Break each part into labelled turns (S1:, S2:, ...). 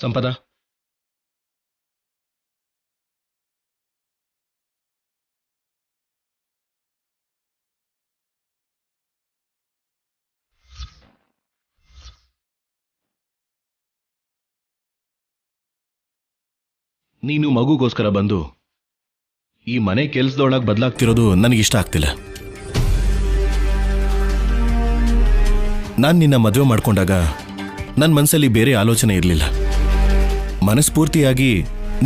S1: ಸಂಪದ, ನೀನು ಮಗುಗೋಸ್ಕರ ಬಂದು ಈ ಮನೆ ಕೆಲಸದೊಳಗೆ ಬದಲಾಗ್ತಿರೋದು ನನಗಿಷ್ಟ ಆಗ್ತಿಲ್ಲ. ನಾನು ನಿನ್ನ ಮದುವೆ ಮಾಡ್ಕೊಂಡಾಗ ನನ್ನ ಮನಸ್ಸಲ್ಲಿ ಬೇರೆ ಆಲೋಚನೆ ಇರಲಿಲ್ಲ. ಮನಸ್ಫೂರ್ತಿಯಾಗಿ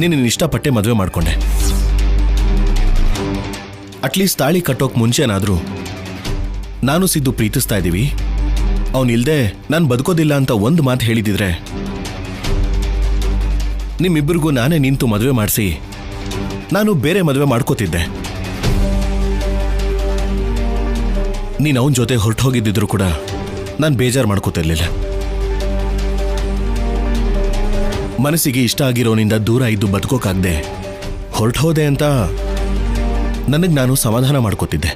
S1: ನಿನ್ನ ಇಷ್ಟಪಟ್ಟೆ ಮದುವೆ ಮಾಡ್ಕೊಂಡೆ. ಅಟ್ಲೀಸ್ಟ್ ತಾಳಿ ಕಟ್ಟೋಕ್ ಮುಂಚೆನಾದರೂ ನಾನು ಸಿದ್ದು ಪ್ರೀತಿಸ್ತಾ ಇದ್ದೀವಿ, ಅವನಿಲ್ದೆ ನಾನು ಬದುಕೋದಿಲ್ಲ ಅಂತ ಒಂದು ಮಾತು ಹೇಳಿದಿದ್ರೆ ನಿಮ್ಮಿಬ್ಬರಿಗೂ ನಾನೇ ನಿಂತು ಮದುವೆ ಮಾಡಿಸಿ ನಾನು ಬೇರೆ ಮದುವೆ ಮಾಡ್ಕೋತಿದ್ದೆ. ನೀನು ಅವನ ಜೊತೆ ಹೊರಟು ಹೋಗಿದ್ದಿದ್ರು ಕೂಡ ನಾನು ಬೇಜಾರು ಮಾಡ್ಕೋತಿರ್ಲಿಲ್ಲ. ಮನಸ್ಸಿಗೆ ಇಷ್ಟ ಆಗಿರೋನಿಂದ ದೂರ ಇದ್ದು ಬದುಕೋಕಾಗ್ದೆ ಹೊರಟು ಹೋದೆ ಅಂತ ನನಗೆ ನಾನು ಸಮಾಧಾನ ಮಾಡ್ಕೋತಿದ್ದೆ.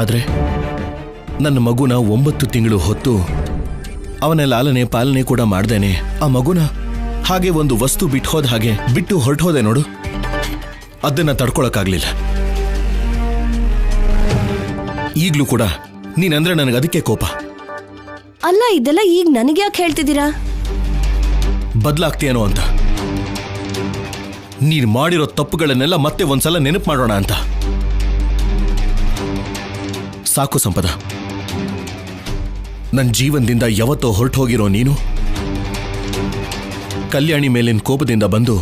S1: ಆದರೆ ನನ್ನ ಮಗುನ 9 ತಿಂಗಳು ಹೊತ್ತು ಅವನ ಲಾಲನೆ ಪಾಲನೆ ಕೂಡ ಮಾಡ್ದೇನೆ ಆ ಮಗುನ ಹಾಗೆ ಒಂದು ವಸ್ತು ಬಿಟ್ಟು ಹೋದ ಹಾಗೆ ಬಿಟ್ಟು ಹೊರಟು ಹೋದೆ ನೋಡು, ಅದನ್ನ ತಡ್ಕೊಳಕ್ಕಾಗ್ಲಿಲ್ಲ. ಈಗ್ಲೂ ಕೂಡ ನೀನಂದ್ರೆ ನನಗೆ ಅದಕ್ಕೆ ಕೋಪ.
S2: ಅಲ್ಲ, ಇದೆಲ್ಲ ಈಗ ನನಗೆ ಯಾಕೆ ಹೇಳ್ತಿದ್ದೀರಾ?
S1: ಬದಲಾಗ್ತೀಯನೋ ಅಂತ. ನೀನು ಮಾಡಿರೋ ತಪ್ಪುಗಳನ್ನೆಲ್ಲ ಮತ್ತೆ ಒಂದ್ಸಲ ನೆನಪು ಮಾಡೋಣ ಅಂತ. ಸಾಕು ಸಂಪದ, ನನ್ನ ಜೀವನದಿಂದ ಯಾವತ್ತೋ ಹೊರಟು ಹೋಗಿರೋ ನೀನು ಕಲ್ಯಾಣಿ ಮೇಲಿನ ಕೋಪದಿಂದ ಬಂದು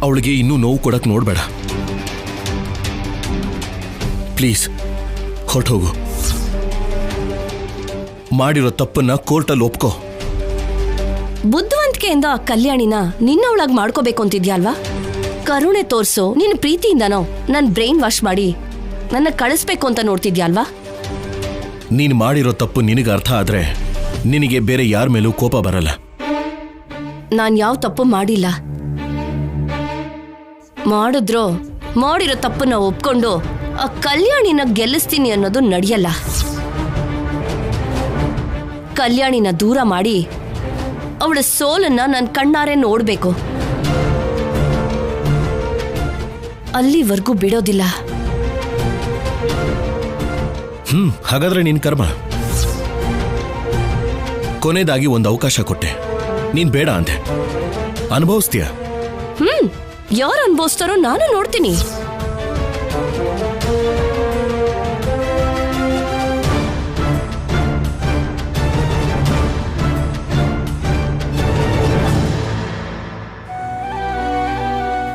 S1: ಅವಳಿಗೆ ಇನ್ನೂ ನೋವು ಕೊಡಕ್ ನೋಡ್ಬೇಡ. ಪ್ಲೀಸ್ ಹೊರಟೋಗು. ಮಾಡಿರೋ ತಪ್ಪನ್ನ ಕೋರ್ಟಲ್ಲಿ ಒಪ್ಕೋ.
S2: ಬುದ್ಧಿವಂತಿಕೆಯಿಂದ ಕಲ್ಯಾಣಿನ ನಿನ್ನವಳಾಗಿ ಮಾಡ್ಕೋಬೇಕು ಅಂತಿದ್ಯಾ ಅಲ್ವಾ? ಕರುಣೆ ತೋರ್ಸೋ ನಿನ್ನ ಪ್ರೀತಿಯಿಂದನೋ ನನ್ನ ಬ್ರೈನ್ ವಾಶ್ ಮಾಡಿ ನನ್ನ ಕಳಿಸ್ಬೇಕು ಅಂತ ನೋಡ್ತಿದ್ಯಾ ಅಲ್ವಾ?
S1: ನೀನು ಮಾಡಿರೋ ತಪ್ಪು ನಿನಗೆ ಅರ್ಥ ಆದ್ರೆ ನಿನಗೆ ಬೇರೆ ಯಾರ ಮೇಲೂ ಕೋಪ ಬರಲ್ಲ.
S2: ನಾನು ಯಾವ ತಪ್ಪು ಮಾಡಿಲ್ಲ. ಮಾಡಿರೋ ತಪ್ಪನ್ನ ಒಪ್ಕೊಂಡು ಆ ಕಲ್ಯಾಣಿನ ಗೆಲ್ಲಿಸ್ತೀನಿ ಅನ್ನೋದು ನಡೆಯಲ್ಲ. ಕಲ್ಯಾಣಿನ ದೂರ ಮಾಡಿ ಅವಳ ಸೋಲನ್ನ ನನ್ನ ಕಣ್ಣಾರೆ ನೋಡ್ಬೇಕು. ಅಲ್ಲಿವರೆಗೂ ಬಿಡೋದಿಲ್ಲ.
S1: ಹಾಗಾದ್ರೆ ನಿನ್ ಕರ್ಮ. ಕೊನೆದಾಗಿ ಒಂದು ಅವಕಾಶ ಕೊಟ್ಟೆ, ನೀನ್ ಬೇಡ ಅಂತೆ. ಅನುಭವಿಸ್ತೀಯ?
S2: ಯಾರು ಅನುಭವಿಸ್ತಾರೋ ನಾನು ನೋಡ್ತೀನಿ.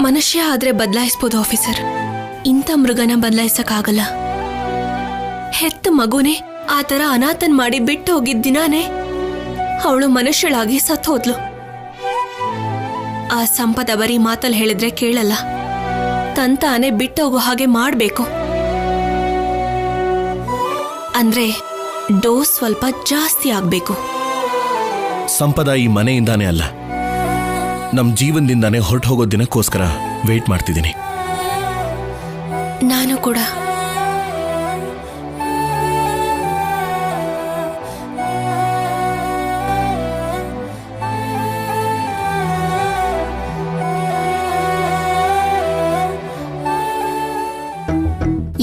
S3: ಮನುಷ್ಯ ಆದ್ರೆ ಬದಲಾಯಿಸ್ಬೋದು ಆಫೀಸರ್, ಇಂಥ ಮೃಗನ ಬದಲಾಯಿಸಕ್ಕಾಗಲ್ಲ. ಹೆತ್ತ ಮಗುನೇ ಆ ತರ ಅನಾಥನ್ ಮಾಡಿ ಬಿಟ್ಟು ಹೋಗಿದ್ದ ದಿನಾನೇ ಅವಳು ಮನುಷ್ಯಳಾಗಿ ಸತ್ತು ಹೋದ್ಲು. ಆ ಸಂಪದ ಬರೀ ಮಾತಲ್ಲಿ ಹೇಳಿದ್ರೆ ಕೇಳಲ್ಲ, ತಂತಾನೆ ಬಿಟ್ಟು ಹೋಗೋ ಹಾಗೆ ಮಾಡ್ಬೇಕು. ಅಂದ್ರೆ ಡೋಸ್ ಸ್ವಲ್ಪ ಜಾಸ್ತಿ ಆಗ್ಬೇಕು.
S1: ಸಂಪದ ಈ ಮನೆಯಿಂದಾನೇ ಅಲ್ಲ, ನಮ್ ಜೀವನದಿಂದಾನೇ ಹೊರಟು ಹೋಗೋ ದಿನಕ್ಕೋಸ್ಕರ ವೇಟ್ ಮಾಡ್ತಿದ್ದೀನಿ.
S3: ನಾನು ಕೂಡ.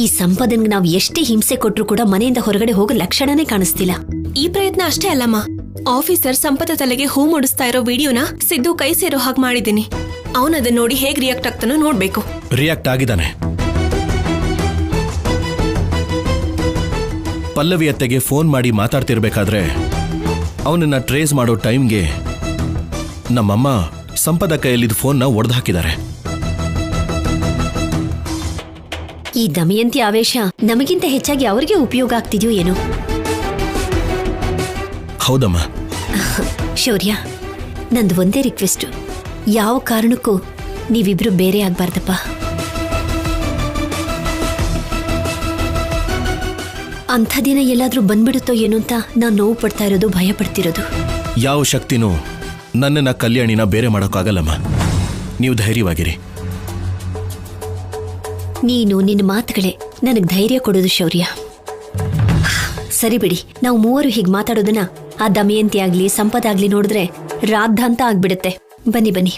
S4: ಈ ಸಂಪದನ್ಗೆ ನಾವು ಎಷ್ಟೇ ಹಿಂಸೆ ಕೊಟ್ರು ಕೂಡ ಮನೆಯಿಂದ ಹೊರಗಡೆ ಹೋಗೋ ಲಕ್ಷಣನೇ ಕಾಣಿಸ್ತಿಲ್ಲ.
S3: ಈ ಪ್ರಯತ್ನ ಅಷ್ಟೇ ಅಲ್ಲಮ್ಮ, ಆಫೀಸರ್ ಸಂಪದ ತಲೆಗೆ ಹೂ ಮೂಡಿಸ್ತಾ ಇರೋ ವಿಡಿಯೋನ ಸಿದ್ದು ಕೈ ಸೇರೋ ಹಾಗೆ ಮಾಡಿದ್ದೀನಿ. ಅವನದನ್ನ ನೋಡಿ ಹೇಗ್ ರಿಯಾಕ್ಟ್ ಆಗ್ತಾನೋ ನೋಡ್ಬೇಕು.
S1: ರಿಯಾಕ್ಟ್ ಆಗಿದ್ದಾನೆ. ಪಲ್ಲವಿ ಅತ್ತೆಗೆ ಫೋನ್ ಮಾಡಿ ಮಾತಾಡ್ತಿರ್ಬೇಕಾದ್ರೆ ಅವನನ್ನ ಟ್ರೇಸ್ ಮಾಡೋ ಟೈಮ್ಗೆ ನಮ್ಮಮ್ಮ ಸಂಪದ ಕೈಯಲ್ಲಿದ್ದ ಫೋನ್ನ ಒಡೆದು ಹಾಕಿದ್ದಾರೆ.
S4: ಈ ದಮಯಂತಿ ಆವೇಶ ನಮಗಿಂತ ಹೆಚ್ಚಾಗಿ ಅವರಿಗೆ ಉಪಯೋಗ ಆಗ್ತಿದ್ಯೋ ಏನೋ.
S1: ಹೌದಮ್ಮ.
S4: ಶೌರ್ಯ, ನಂದು ಒಂದೇ ರಿಕ್ವೆಸ್ಟ್, ಯಾವ ಕಾರಣಕ್ಕೂ ನೀವಿಬ್ರು ಬೇರೆ ಆಗ್ಬಾರ್ದಪ್ಪ. ಅಂಥ ದಿನ ಎಲ್ಲಾದ್ರೂ ಬಂದ್ಬಿಡುತ್ತೋ ಏನೋ ಅಂತ ನಾನು ನೋವು ಪಡ್ತಾ ಇರೋದು, ಭಯ ಪಡ್ತಿರೋದು.
S1: ಯಾವ ಶಕ್ತಿನೂ ನನ್ನನ್ನ ಕಲ್ಯಾಣಿನ ಬೇರೆ ಮಾಡೋಕ್ಕಾಗಲ್ಲಮ್ಮ. ನೀವು ಧೈರ್ಯವಾಗಿರಿ.
S4: ನೀನು ನಿನ್ನ ಮಾತುಗಳೇ ನನಗೆ ಧೈರ್ಯ ಕೊಡೋದು ಶೌರ್ಯ. ಸರಿ ಬಿಡಿ, ನಾವು ಮೂವರು ಹೀಗೆ ಮಾತಾಡೋದನ್ನ ಆ ದಮಯಂತಿ ಆಗ್ಲಿ ಸಂಪದ ಆಗ್ಲಿ ನೋಡಿದ್ರೆ ರಾದ್ಧಾಂತ ಆಗ್ಬಿಡುತ್ತೆ. ಬನ್ನಿ ಬನ್ನಿ.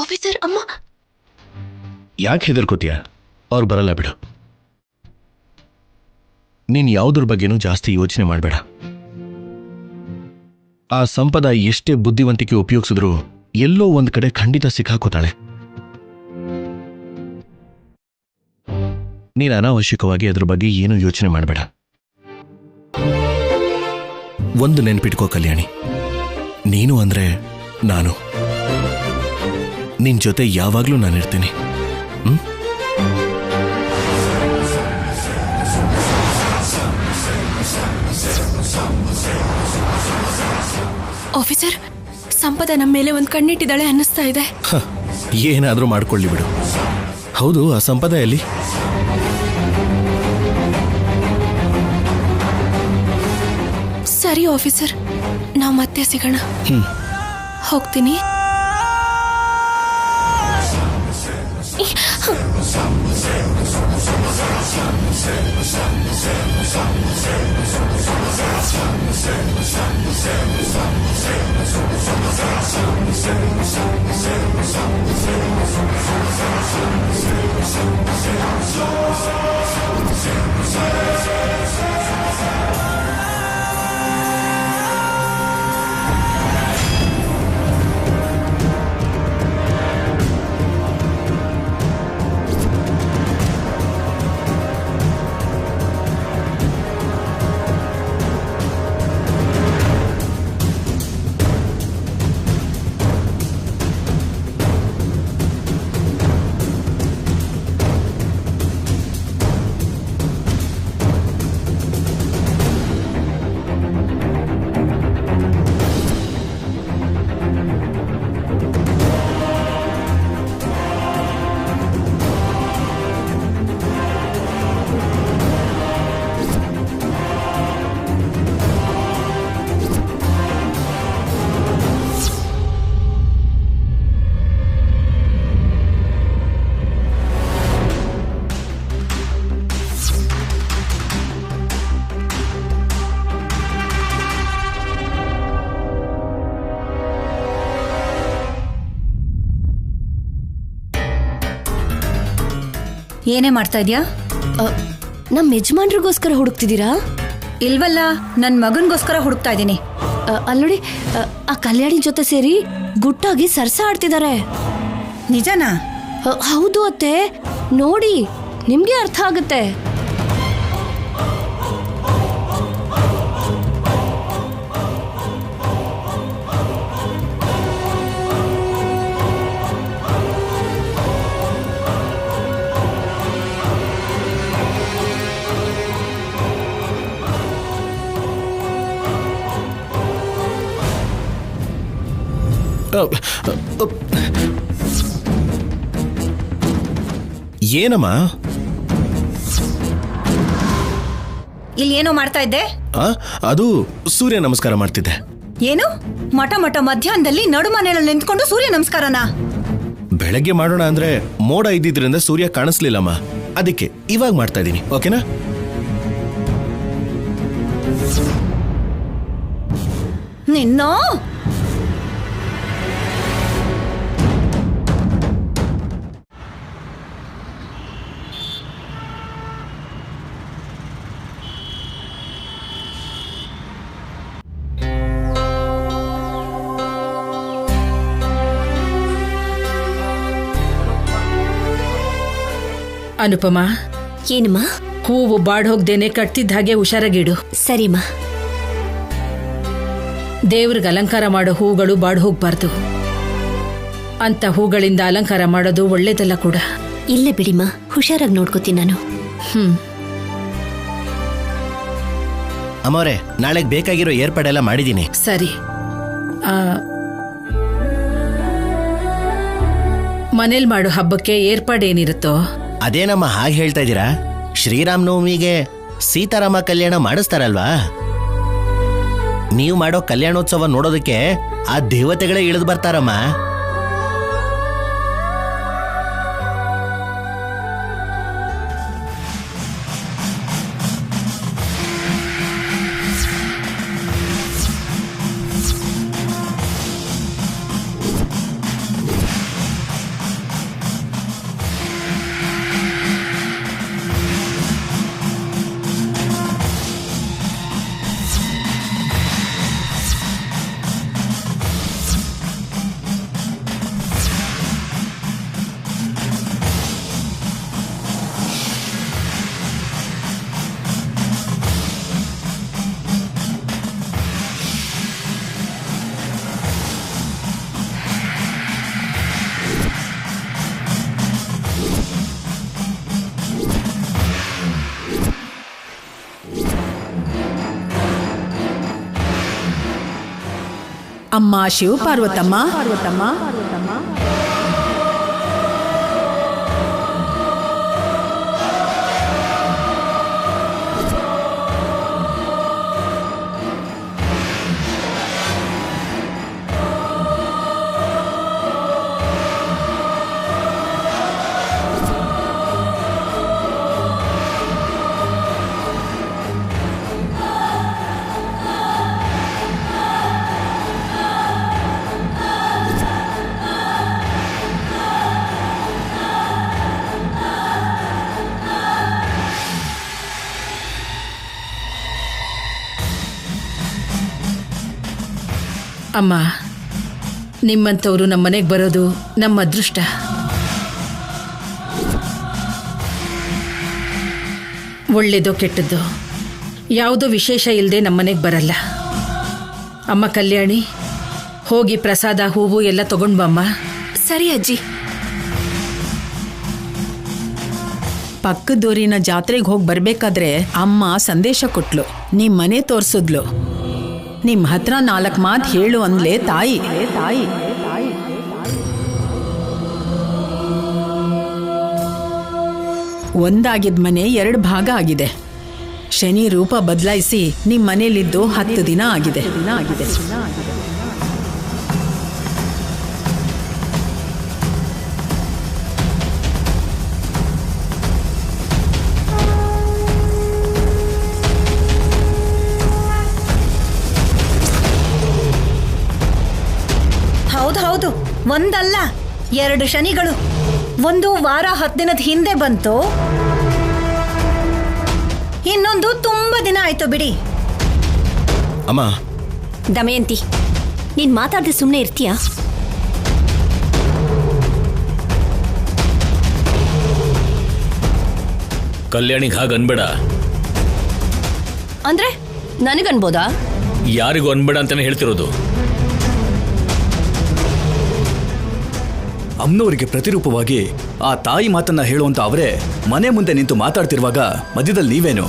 S3: ಆಫೀಸರ್, ಅಮ್ಮ.
S1: ಯಾಕೆ ಹೆದರ್ಕೋತೀಯ? ಅವ್ರು ಬರಲ್ಲ ಬಿಡು. ನೀನ್ ಯಾವುದ್ರ ಬಗ್ಗೆನೂ ಜಾಸ್ತಿ ಯೋಚನೆ ಮಾಡಬೇಡ. ಆ ಸಂಪದ ಎಷ್ಟೇ ಬುದ್ಧಿವಂತಿಕೆ ಉಪಯೋಗಿಸಿದ್ರು ಎಲ್ಲೋ ಒಂದ್ ಕಡೆ ಖಂಡಿತ ಸಿಕ್ಕಾಕೋತಾಳೆ. ನೀನು ಅನಾವಶ್ಯಕವಾಗಿ ಅದ್ರ ಬಗ್ಗೆ ಏನೂ ಯೋಚನೆ ಮಾಡಬೇಡ. ಒಂದು ನೆನ್ಪಿಟ್ಕೋ ಕಲ್ಯಾಣಿ, ನೀನು ಅಂದ್ರೆ ನಾನು. ನಿನ್ ಜೊತೆ ಯಾವಾಗ್ಲೂ ನಾನಿರ್ತೀನಿ.
S3: ಆಫೀಸರ್, ಸಂಪದ ನಮ್ಮ ಮೇಲೆ ಒಂದು ಕಣ್ಣಿಟ್ಟಿದ್ದಾಳೆ ಅನ್ನಿಸ್ತಾ ಇದೆ.
S1: ಏನಾದ್ರೂ ಮಾಡ್ಕೊಳ್ಳಿ ಬಿಡು. ಹೌದು, ಆ ಸಂಪದ ಎಲ್ಲಿ?
S3: ಸರಿ ಆಫೀಸರ್, ನಾವು ಮತ್ತೆ ಸಿಗೋಣ. ಹೋಗ್ತೀನಿ.
S5: ಏನೇ ಮಾಡ್ತಾ ಇದ್ಯಾ?
S2: ನಮ್ಮ ಯಜಮಾನ್ರಿಗೋಸ್ಕರ ಹುಡುಕ್ತಿದ್ದೀರಾ?
S5: ಇಲ್ವಲ್ಲ, ನನ್ನ ಮಗನ್ಗೋಸ್ಕರ ಹುಡುಕ್ತಾ ಇದ್ದೀನಿ.
S2: ಅಲ್ಲೋಡಿ, ಆ ಕಲ್ಯಾಣಿ ಜೊತೆ ಸೇರಿ ಗುಟ್ಟಾಗಿ ಸರ್ಸ ಆಡ್ತಿದ್ದಾರೆ.
S5: ನಿಜನಾ?
S2: ಹೌದು ಅತ್ತೆ, ನೋಡಿ, ನಿಮ್ಗೆ ಅರ್ಥ ಆಗುತ್ತೆ.
S1: ಏನಮ್ಮ
S5: ಇಲ್ಲಿ ಏನೋ ಮಾಡ್ತಾ ಇದ್ದೆ?
S1: ಅದು ಸೂರ್ಯ ನಮಸ್ಕಾರ ಮಾಡ್ತಿದ್ದೆ.
S5: ಏನು ಮಠ ಮಧ್ಯಾಹ್ನದಲ್ಲಿ ನಡು ಮನೆಯಲ್ಲಿ ನಿಂತ್ಕೊಂಡು ಸೂರ್ಯ ನಮಸ್ಕಾರನಾ?
S1: ಬೆಳಗ್ಗೆ ಮಾಡೋಣ ಅಂದ್ರೆ ಮೋಡ ಇದ್ದಿದ್ರಿಂದ ಸೂರ್ಯ ಕಾಣಿಸ್ಲಿಲ್ಲಮ್ಮ, ಅದಕ್ಕೆ ಇವಾಗ ಮಾಡ್ತಾ ಇದ್ದೀನಿ. ಓಕೆನಾ?
S5: ನಿನ್ನ
S6: ಅನುಪಮ,
S4: ಏನಮ್ಮ?
S6: ಹೂವು ಬಾಡ್ಹೋಗ್ದೇನೆ ಕಟ್ತಿದ್ದ ಹಾಗೆ ಹುಷಾರಾಗಿಡು.
S4: ಸರಿಮ್ಮ.
S6: ದೇವ್ರಿಗೆ ಅಲಂಕಾರ ಮಾಡೋ ಹೂಗಳು ಬಾಡ್ಹೋಗ್ಬಾರ್ದು. ಅಂತ ಹೂಗಳಿಂದ ಅಲಂಕಾರ ಮಾಡೋದು ಒಳ್ಳೇದಲ್ಲ ಕೂಡ.
S4: ಇಲ್ಲ ಬಿಡಿಮ್ಮ, ಹುಷಾರಾಗಿ ನೋಡ್ಕೋತೀನಿ ನಾನು.
S1: ಅಮ್ಮವ್ರೆ, ನಾಳೆಗೆ ಬೇಕಾಗಿರೋ ಏರ್ಪಾಡೆಲ್ಲ ಮಾಡಿದ್ದೀನಿ.
S6: ಸರಿ. ಮನೇಲಿ ಮಾಡೋ ಹಬ್ಬಕ್ಕೆ ಏರ್ಪಾಡೇನಿರುತ್ತೋ?
S7: ಅದೇನಮ್ಮ ಹಾಗೆ ಹೇಳ್ತಾ ಇದ್ದೀರಾ? ಶ್ರೀರಾಮನವಮಿಗೆ ಸೀತಾರಾಮ ಕಲ್ಯಾಣ ಮಾಡಿಸ್ತಾರಲ್ವಾ? ನೀವು ಮಾಡೋ ಕಲ್ಯಾಣೋತ್ಸವ ನೋಡೋದಕ್ಕೆ ಆ ದೇವತೆಗಳೇ ಇಳಿದು ಬರ್ತಾರಮ್ಮ.
S6: ಅಮ್ಮ ಶಿವ ಪಾರ್ವತಮ್ಮ. ಅಮ್ಮ, ನಿಮ್ಮಂಥವ್ರು ನಮ್ಮ ಮನೆಗೆ ಬರೋದು ನಮ್ಮ ಅದೃಷ್ಟ. ಒಳ್ಳೇದೋ ಕೆಟ್ಟದ್ದೋ ಯಾವುದೋ ವಿಶೇಷ ಇಲ್ಲದೆ ನಮ್ಮ ಮನೆಗೆ ಬರಲ್ಲ. ಅಮ್ಮ ಕಲ್ಯಾಣಿ, ಹೋಗಿ ಪ್ರಸಾದ ಹೂವು ಎಲ್ಲ ತಗೊಂಡು ಬಮ್ಮ.
S3: ಸರಿ ಅಜ್ಜಿ.
S8: ಪಕ್ಕದೂರಿನ ಜಾತ್ರೆಗೆ ಹೋಗಿ ಬರ್ಬೇಕಾದ್ರೆ ಅಮ್ಮ ಸಂದೇಶ ಕೊಟ್ಲು, ನಿಮ್ ಮನೆ ತೋರ್ಸಿದ್ಲು. ನಿಮ್ ಹತ್ರ 4 ಮಾತು ಹೇಳು ಅಂದ್ಲೇ ತಾಯಿ. ಒಂದಾಗಿದ್ ಮನೆ 2 ಭಾಗ ಆಗಿದೆ. ಶನಿ ರೂಪ ಬದಲಾಯಿಸಿ ನಿಮ್ ಮನೇಲಿದ್ದು 10 ದಿನ ಆಗಿದೆ.
S5: ಹೌದು, ಒಂದಲ್ಲ 2 ಶನಿಗಳು. ಒಂದು ವಾರ 10 ದಿನದ ಹಿಂದೆ ಬಂತು, ಇನ್ನೊಂದು ತುಂಬಾ ದಿನ ಆಯ್ತು ಬಿಡಿ.
S1: ಅಮ್ಮ,
S4: ದಮಯಂತಿ, ನೀನ್ ಮಾತಾಡದೆ ಸುಮ್ಮನೆ ಇರ್ತೀಯಾ?
S9: ಕಲ್ಯಾಣಿಗೆ ಹಾಗೆ ಅನ್ಬೇಡ.
S2: ಅಂದ್ರೆ ನನಗನ್ಬೋದಾ?
S9: ಯಾರಿಗೂ ಅನ್ಬೇಡ ಅಂತಾನೆ ಹೇಳ್ತಿರೋದು.
S10: ಅಮ್ಮನವರಿಗೆ ಪ್ರತಿರೂಪವಾಗಿ ಆ ತಾಯಿ ಮಾತನ್ನ ಹೇಳುವಂತ ಅವರೇ ಮನೆ ಮುಂದೆ ನಿಂತು ಮಾತಾಡ್ತಿರುವಾಗ ಮಧ್ಯದಲ್ಲಿ ನೀವೇನು?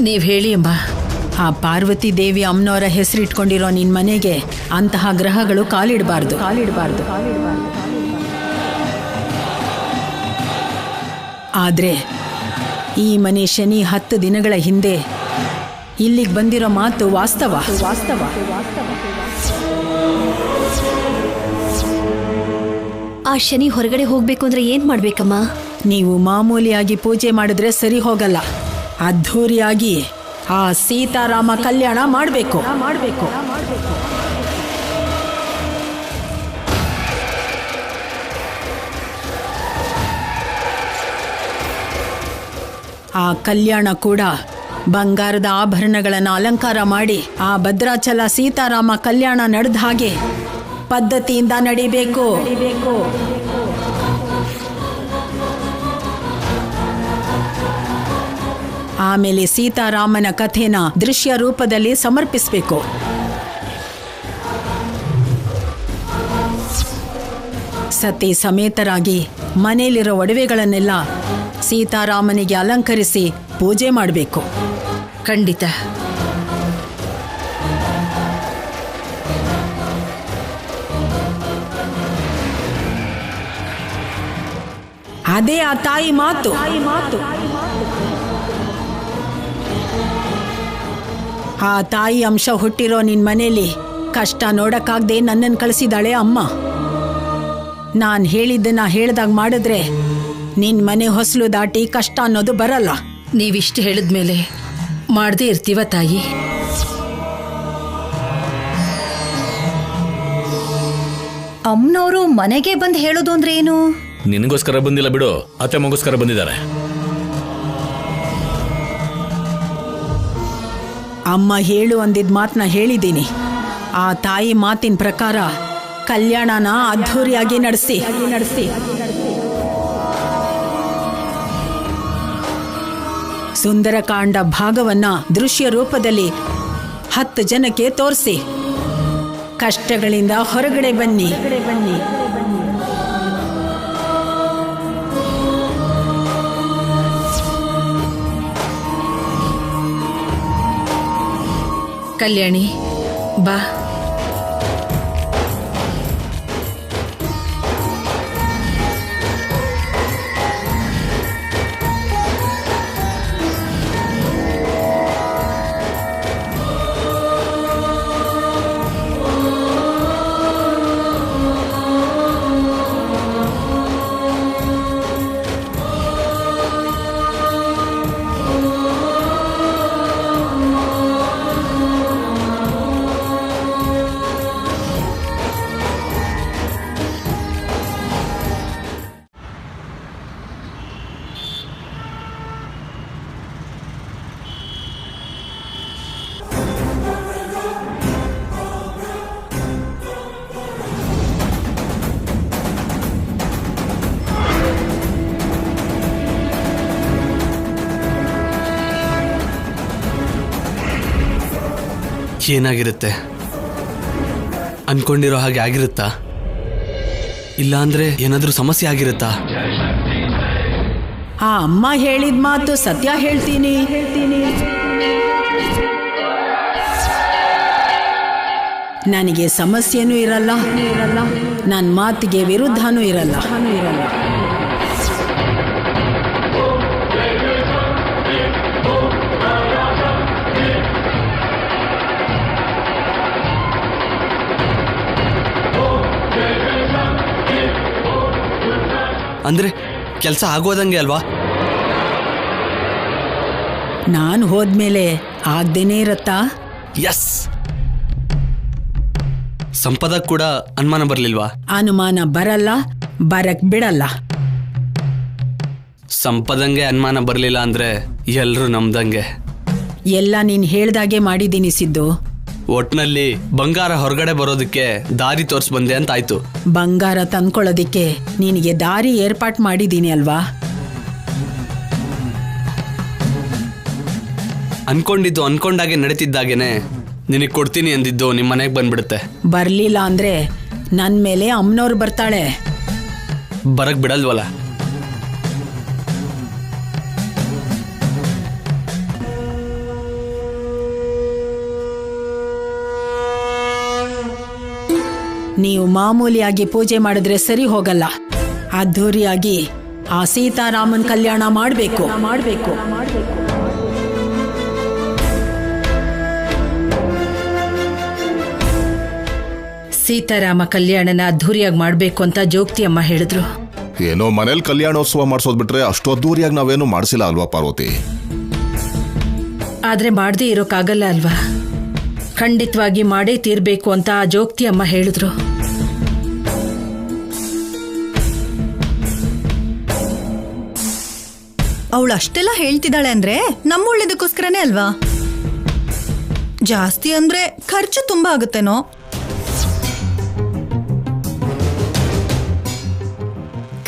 S6: ನೀವು ಹೇಳಿ ಅಮ್ಮ.
S8: ಆ ಪಾರ್ವತಿ ದೇವಿ ಅಮ್ಮನವರ ಹೆಸರಿಟ್ಕೊಂಡಿರೋ ನಿನ್ ಮನೆಗೆ ಅಂತಹ ಗ್ರಹಗಳು ಕಾಲಿಡಬಾರ್ದು. ಆದ್ರೆ ಈ ಮನೆ ಶನಿ 10 ದಿನಗಳ ಹಿಂದೆ ಇಲ್ಲಿಗೆ ಬಂದಿರೋ ಮಾತು ವಾಸ್ತವ.
S4: ಆ ಶನಿ ಹೊರಗಡೆ ಹೋಗ್ಬೇಕು ಅಂದ್ರೆ ಏನ್ ಮಾಡ್ಬೇಕಮ್ಮ?
S8: ನೀವು ಮಾಮೂಲಿಯಾಗಿ ಪೂಜೆ ಮಾಡಿದ್ರೆ ಸರಿ ಹೋಗಲ್ಲ. ಅದ್ಧೂರಿಯಾಗಿ ಆ ಸೀತಾರಾಮ ಕಲ್ಯಾಣ ಮಾಡಬೇಕು. ಆ ಕಲ್ಯಾಣ ಕೂಡ ಬಂಗಾರದ ಆಭರಣಗಳನ್ನು ಅಲಂಕಾರ ಮಾಡಿ ಆ ಭದ್ರಾಚಲ ಸೀತಾರಾಮ ಕಲ್ಯಾಣ ನಡೆದ ಹಾಗೆ ಪದ್ಧತಿಯಿಂದ ನಡಿಬೇಕು. ಆಮೇಲೆ ಸೀತಾರಾಮನ ಕಥೆನ ದೃಶ್ಯ ರೂಪದಲ್ಲಿ ಸಮರ್ಪಿಸಬೇಕು. ಸತಿ ಸಮೇತರಾಗಿ ಮನೆಯಲ್ಲಿರೋ ಒಡವೆಗಳನ್ನೆಲ್ಲ ಸೀತಾರಾಮನಿಗೆ ಅಲಂಕರಿಸಿ ಪೂಜೆ ಮಾಡಬೇಕು.
S6: ಖಂಡಿತ.
S8: ಅದೇ ಆ ತಾಯಿ ಮಾತು. ಆ ತಾಯಿ ಅಂಶ ಹುಟ್ಟಿರೋ ನಿನ್ ಮನೇಲಿ ಕಷ್ಟ ನೋಡಕ್ಕಾಗ್ದೆ ನನ್ನನ್ನು ಕಳಿಸಿದಾಳೆ ಅಮ್ಮ. ನಾನು ಹೇಳಿದ್ದನ್ನ ಹೇಳ್ದಾಗ ಮಾಡಿದ್ರೆ ನಿನ್ ಮನೆ ಹೊಸಲು ದಾಟಿ ಕಷ್ಟ ಅನ್ನೋದು ಬರಲ್ಲ.
S6: ನೀವಿಷ್ಟು ಹೇಳಿದ್ಮೇಲೆ ಮಾಡದೇ ಇರ್ತೀವ ತಾಯಿ?
S5: ಅಮ್ಮನವರು ಮನೆಗೆ ಬಂದು ಹೇಳೋದು ಅಂದ್ರೆ ಏನು?
S9: ನಿನಗೋಸ್ಕರ ಬಂದಿಲ್ಲ ಬಿಡು, ಅತ್ತೆ ಮಗೋಸ್ಕರ ಬಂದಿದ್ದಾರೆ.
S8: ಅಮ್ಮ ಹೇಳು ಅಂದಿದ್ದ ಮಾತನ್ನ ಹೇಳಿದ್ದೀನಿ. ಆ ತಾಯಿ ಮಾತಿನ ಪ್ರಕಾರ ಕಲ್ಯಾಣನ ಅದ್ಧೂರಿಯಾಗಿ ನಡೆಸಿ ಸುಂದರಕಾಂಡ ಭಾಗವನ್ನ ದೃಶ್ಯ ರೂಪದಲ್ಲಿ 10 ಜನಕ್ಕೆ ತೋರಿಸಿ ಕಷ್ಟಗಳಿಂದ ಹೊರಗಡೆ ಬನ್ನಿ.
S6: ಕಲ್ಯಾಣಿ ಬಾ.
S11: ಏನಾಗಿರುತ್ತೆ? ಅನ್ಕೊಂಡಿರೋ ಹಾಗೆ ಆಗಿರುತ್ತಾ? ಇಲ್ಲಾಂದ್ರೆ ಏನಾದ್ರೂ ಸಮಸ್ಯೆ ಆಗಿರುತ್ತಾ?
S8: ಆ ಅಮ್ಮ ಹೇಳಿದ ಮಾತು ಸತ್ಯ ಹೇಳ್ತೀನಿ. ನನಗೆ ಸಮಸ್ಯೆನೂ ಇರಲ್ಲ, ನನ್ನ ಮಾತಿಗೆ ವಿರುದ್ಧನೂ ಇರಲ್ಲ.
S11: ಅಂದ್ರೆ ಕೆಲಸ ಆಗೋದಂಗೆ ಅಲ್ವಾ?
S8: ನಾನು ಹೋದ್ಮೇಲೆ ಆಗ್ದೇನೆ ಇರತ್ತಾ?
S11: ಎಸ್. ಸಂಪದ ಕೂಡ ಅನುಮಾನ ಬರ್ಲಿಲ್ವಾ?
S8: ಅನುಮಾನ ಬರಲ್ಲ, ಬರಕ್ ಬಿಡಲ್ಲ.
S11: ಸಂಪದಂಗೆ ಅನುಮಾನ ಬರ್ಲಿಲ್ಲ ಅಂದ್ರೆ ಎಲ್ರು ನಮ್ದಂಗೆ.
S8: ಎಲ್ಲ ನೀನ್ ಹೇಳ್ದಾಗೆ ಮಾಡಿದ್ದೀನಿ ಸಿದ್ದು.
S11: ಒಟ್ನಲ್ಲಿ ಬಂಗಾರ ಹೊರಗಡೆ ಬರೋದಕ್ಕೆ ದಾರಿ ತೋರ್ಸ್ ಬಂದೆ ಅಂತ ಆಯ್ತು.
S8: ಬಂಗಾರ ತಂದ್ಕೊಳ್ಳೋದಿಕ್ಕೆ ನಿನಗೆ ದಾರಿ ಏರ್ಪಾಟ್ ಮಾಡಿದ್ದೀನಿ ಅಲ್ವಾ?
S11: ಅನ್ಕೊಂಡಿದ್ದು ಅನ್ಕೊಂಡಾಗೆ ನಡೀತಿದ್ದಾಗೇನೆ ನಿನಗೆ ಕೊಡ್ತೀನಿ ಅಂದಿದ್ದು ನಿಮ್ಮ ಮನೆಗೆ ಬಂದ್ಬಿಡುತ್ತೆ.
S8: ಬರ್ಲಿಲ್ಲ ಅಂದ್ರೆ ನನ್ ಮೇಲೆ ಅಮ್ಮನವ್ರು ಬರ್ತಾಳೆ.
S11: ಬರಕ್ ಬಿಡಲ್ವಲ್ಲ?
S8: ನೀವು ಮಾಮೂಲಿಯಾಗಿ ಪೂಜೆ ಮಾಡಿದ್ರೆ ಸರಿ ಹೋಗಲ್ಲ. ಅದ್ಧೂರಿಯಾಗಿ ಆ ಸೀತಾರಾಮನ್ ಕಲ್ಯಾಣ ಮಾಡಬೇಕು.
S6: ಸೀತಾರಾಮ ಕಲ್ಯಾಣನ ಅದ್ಧೂರಿಯಾಗಿ ಮಾಡಬೇಕು ಅಂತ ಜೋಗ್ತಿ ಅಮ್ಮ ಹೇಳಿದ್ರು.
S12: ಏನೋ ಮನೇಲಿ ಕಲ್ಯಾಣೋತ್ಸವ ಮಾಡಿಸೋದ್ ಬಿಟ್ರೆ ಅಷ್ಟು ಅದ್ದೂರಿಯಾಗಿ ನಾವೇನು ಮಾಡಿಸಿಲ್ಲ ಅಲ್ವಾ ಪಾರ್ವತಿ?
S6: ಆದ್ರೆ ಮಾಡದೇ ಇರೋಕ್ಕಾಗಲ್ಲ ಅಲ್ವಾ? ಖಂಡಿತವಾಗಿ ಮಾಡೇ ತೀರ್ಬೇಕು ಅಂತ ಆ ಜೋಗ್ತಿ ಅಮ್ಮ ಹೇಳಿದ್ರು.
S13: ಅವಳು ಅಷ್ಟೆಲ್ಲ ಹೇಳ್ತಿದ್ದಾಳೆ ಅಂದ್ರೆ ನಮ್ಮ ಒಳ್ಳೇದಕ್ಕೋಸ್ಕರನೇ ಅಲ್ವಾ? ಜಾಸ್ತಿ ಅಂದ್ರೆ ಖರ್ಚು ತುಂಬಾ ಆಗುತ್ತೇನೋ.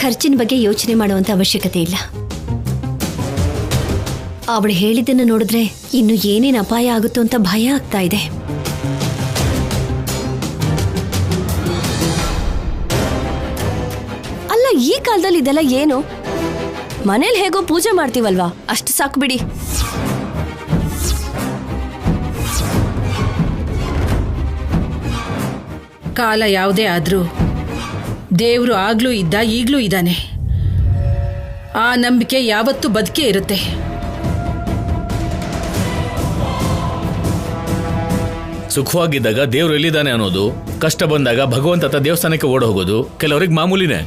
S4: ಖರ್ಚಿನ ಬಗ್ಗೆ ಯೋಚನೆ ಮಾಡುವಂತ ಅವಶ್ಯಕತೆ ಇಲ್ಲ. ಅವಳು ಹೇಳಿದ್ದನ್ನು ನೋಡಿದ್ರೆ ಇನ್ನು ಏನೇನು ಅಪಾಯ ಆಗುತ್ತೋ ಅಂತ ಭಯ ಆಗ್ತಾ ಇದೆ.
S2: ಅಲ್ಲ, ಈ ಕಾಲದಲ್ಲಿ ಇದೆಲ್ಲ ಏನು? ಮನೇಲಿ ಹೇಗೋ ಪೂಜೆ ಮಾಡ್ತೀವಲ್ವಾ, ಅಷ್ಟು ಸಾಕು ಬಿಡಿ.
S6: ಕಾಲ ಯಾವುದೇ ಆದ್ರೂ ದೇವರು ಆಗ್ಲೂ ಇದ್ದ, ಈಗ್ಲೂ ಇದ್ದಾನೆ. ಆ ನಂಬಿಕೆ ಯಾವತ್ತೂ ಬದುಕೇ ಇರುತ್ತೆ.
S9: ಸುಖವಾಗಿದ್ದಾಗ ದೇವ್ರು ಎಲ್ಲಿದ್ದಾನೆ ಅನ್ನೋದು, ಕಷ್ಟ ಬಂದಾಗ ಭಗವಂತ ದೇವಸ್ಥಾನಕ್ಕೆ ಓಡ ಹೋಗೋದು ಕೆಲವರಿಗೆ ಮಾಮೂಲಿನೇ.